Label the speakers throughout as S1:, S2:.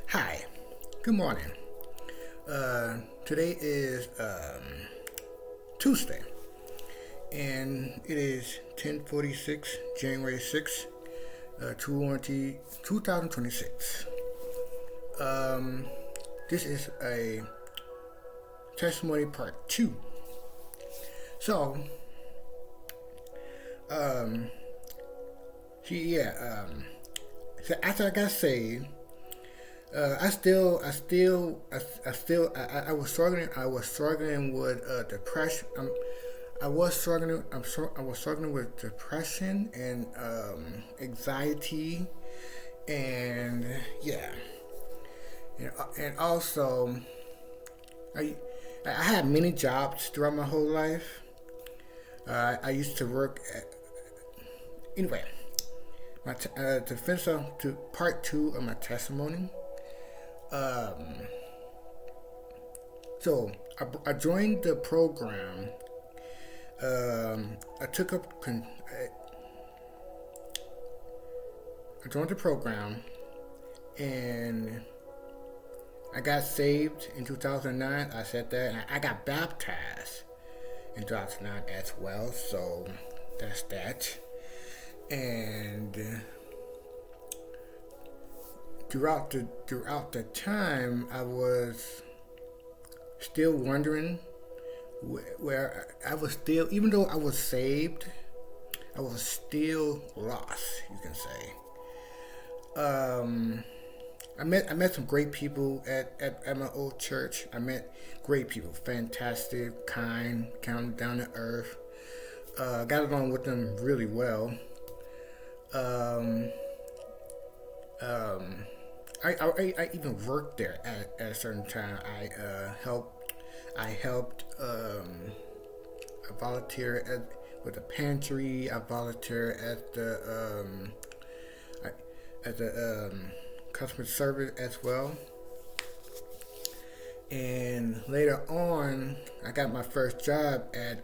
S1: Hi, good morning. Today is Tuesday, and it is 10:46, January 6th, 2026. Um, this is a testimony part 2. So, um, so after I got saved, I was struggling. I was struggling with depression. I was struggling with depression and anxiety, and yeah, and also I I had many jobs throughout my whole life. I used to work at, anyway. To finish up to part 2 of my testimony. Um, so I joined the program. I took up. I joined the program, and I got saved in 2009. I said that, and I got baptized in 2009 as well. So that's that. And throughout the time, I was still wondering where I was still, even though I was saved, I was still lost. You can say. I met some great people at my old church. I met great people, fantastic, kind, down to earth. Got along with them really well. Um, um, I even worked there at a certain time. I helped. I volunteered with the pantry. I volunteered at the customer service as well. And later on, I got my first job at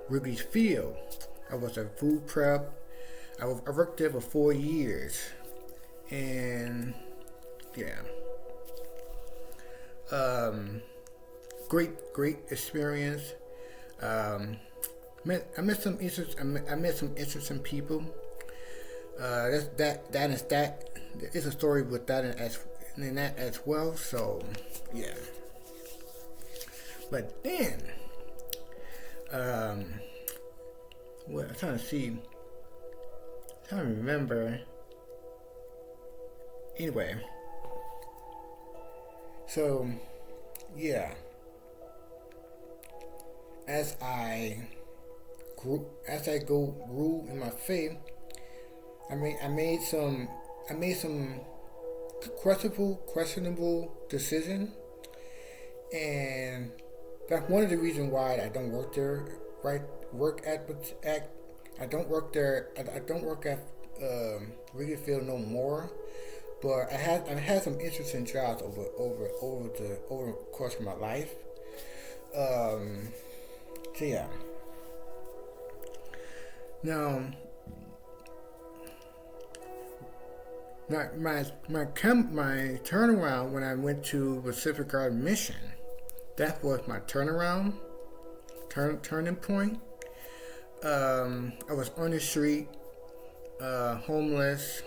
S1: Wrigley's Field. I was a food prep. I worked there for 4 years, and yeah, great experience. I met some interesting people. That is a story with that in that as well. So yeah, but then well, I'm trying to see. I don't remember. Anyway, so yeah, as I grew in my faith, I made some questionable decision, and that's one of the reasons why I don't work there. Right, I don't work there. I don't work at Wrigley Field no more. But I've had some interesting jobs over the course of my life. So yeah. Now, my turnaround when I went to Pacific Garden Mission, that was my turning point. I was on the street, homeless.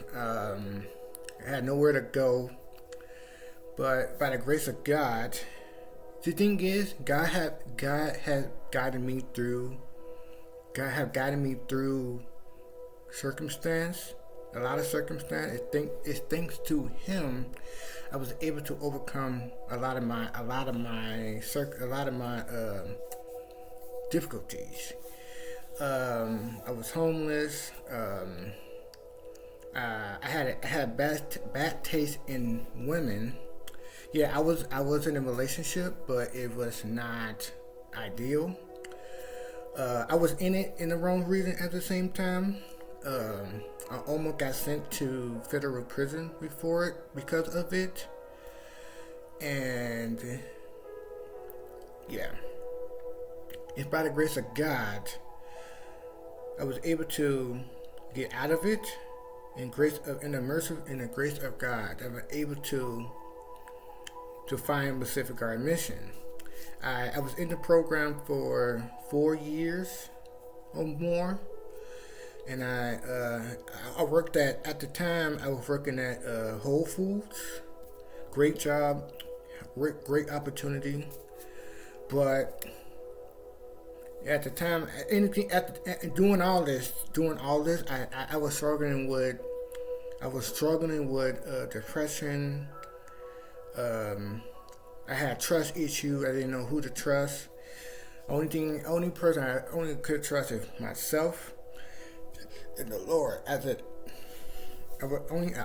S1: I had nowhere to go. But by the grace of God, the thing is, God had guided me through. God had guided me through circumstance, a lot of circumstance. It's thanks to Him, I was able to overcome a lot of my difficulties. I was homeless. I had bad taste in women. Yeah, I was in a relationship, but it was not ideal. I was in it in the wrong reason at the same time. I almost got sent to federal prison because of it, and yeah, it's by the grace of God I was able to get out of it, in the grace of God, that I'm able to find Pacific Guard mission. I was in the program for 4 years or more, and I worked at the time I was working at Whole Foods. Great job, great opportunity, but at the time, doing all this, I was struggling with depression. I had trust issues. I didn't know who to trust. Only person I only could trust is myself and the Lord. I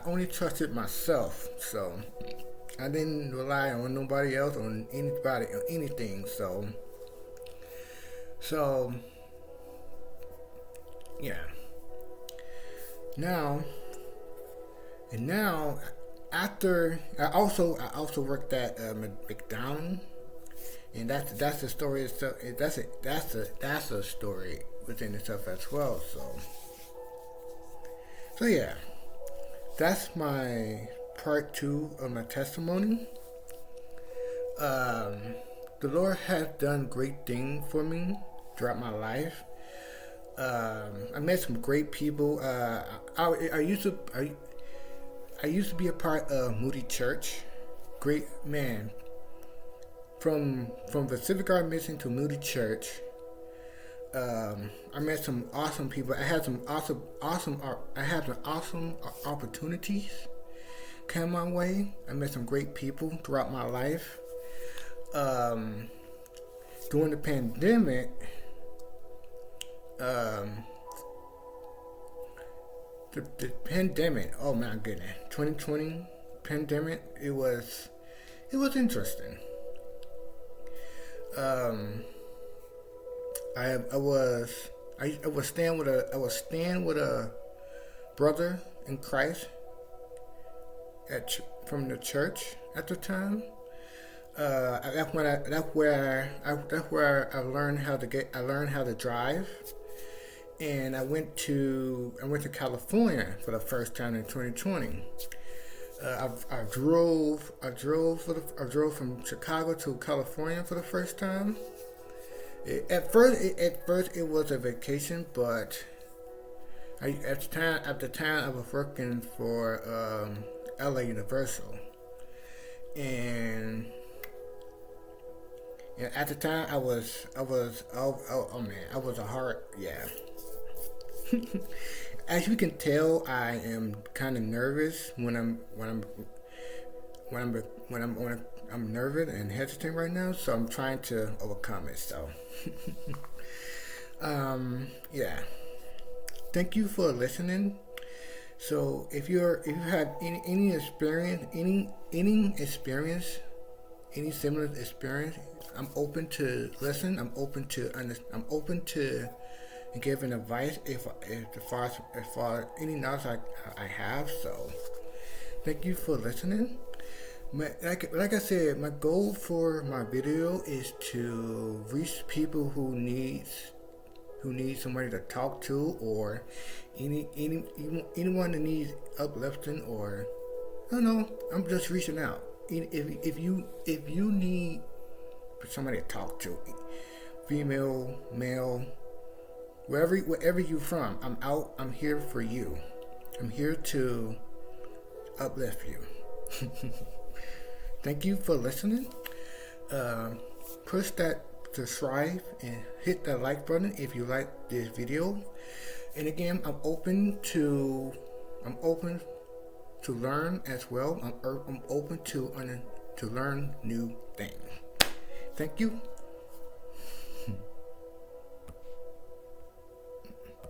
S1: only trusted myself, so I didn't rely on nobody else, on anybody, or anything. So yeah. Now after I also worked at McDonald's, and that's the story itself. That's a story within itself as well. So yeah, that's my part 2 of my testimony. The Lord has done great things for me throughout my life. I met some great people. I used to be a part of Moody Church. Great man. From Pacific Guard Mission to Moody Church. I met some awesome people. I had some awesome opportunities come my way. I met some great people throughout my life. During the pandemic, the pandemic, oh my goodness, 2020 pandemic, it was interesting. I was staying with a brother in Christ from the church at the time. That's where I learned how to drive, and I went to California for the first time in 2020. I drove from Chicago to California for the first time. At first it was a vacation, but at the time I was working for LA Universal, and at the time I was a hard, yeah. As you can tell, I am kind of nervous when I'm nervous and hesitant right now, so I'm trying to overcome it. So, yeah. Thank you for listening. So, if you have any similar experience, I'm open to listen. I'm open to giving advice as far any knowledge I have. So, thank you for listening. Like I said, my goal for my video is to reach people who need somebody to talk to, or anyone that needs uplifting, or I don't know. I'm just reaching out. If you need somebody to talk to, female, male, wherever you're from, I'm here for you. I'm here to uplift you. Thank you for listening. Push that subscribe and hit that like button if you like this video. And again, I'm open to learn as well. I'm open to learn new things. Thank you.